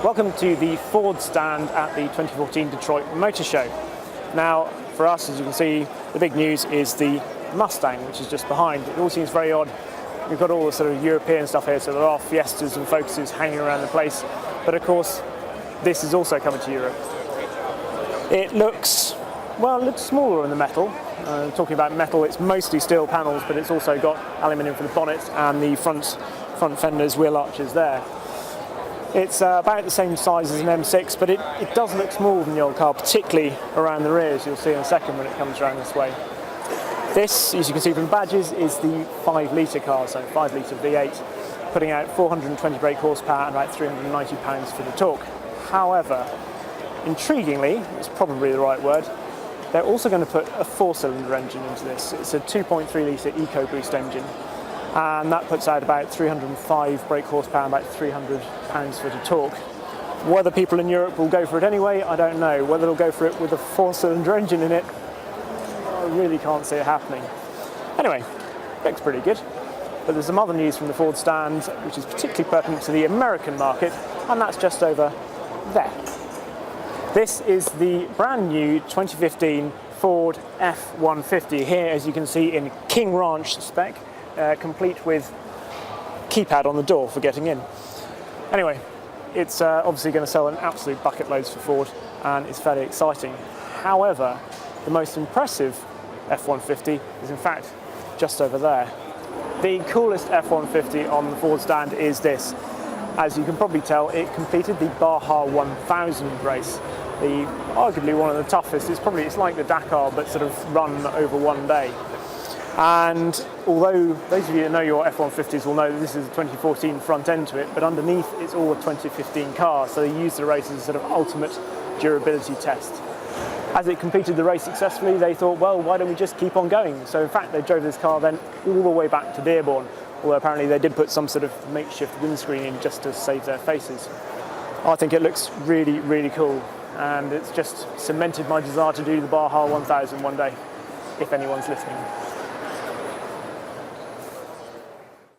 Welcome to the Ford stand at the 2014 Detroit Motor Show. Now, for us, as you can see, the big news is the Mustang, which is just behind. It all seems very odd. We've got all the sort of European stuff here, so there are Fiestas and Focuses hanging around the place. But of course, this is also coming to Europe. It looks, well, it looks smaller in the metal. Talking about metal, it's mostly steel panels, but it's also got aluminium for the bonnet and the front fenders, wheel arches there. It's about the same size as an M6, but it does look smaller than the old car, particularly around the rear, as you'll see in a second when it comes around this way. This, as you can see from the badges, is the 5-litre car, so 5-litre V8, putting out 420 brake horsepower and about 390 pounds for the torque. However, intriguingly, it's probably the right word, they're also going to put a 4-cylinder engine into this. It's a 2.3-litre EcoBoost engine, and that puts out about 305 brake horsepower and about 300 pounds-foot of torque. Whether people in Europe will go for it anyway, I don't know. Whether they'll go for it with a 4-cylinder engine in it, I really can't see it happening. Anyway, looks pretty good. But there's some other news from the Ford stand, which is particularly pertinent to the American market, and that's just over there. This is the brand new 2015 Ford F150, here as you can see in King Ranch spec, complete with keypad on the door for getting in. Anyway, it's obviously going to sell an absolute bucket loads for Ford, and it's fairly exciting. However, the most impressive F150 is in fact just over there. The coolest F150 on the Ford stand is this. As you can probably tell, it completed the Baja 1000 race, arguably one of the toughest. It's like the Dakar, but sort of run over one day. And although those of you that know your F150s will know that this is a 2014 front end to it, but underneath it's all a 2015 car, so they used the race as a sort of ultimate durability test. As it completed the race successfully, they thought, well, why don't we just keep on going? So in fact, they drove this car then all the way back to Dearborn, although apparently they did put some sort of makeshift windscreen in just to save their faces. I think it looks really, really cool, and it's just cemented my desire to do the Baja 1000 one day, if anyone's listening.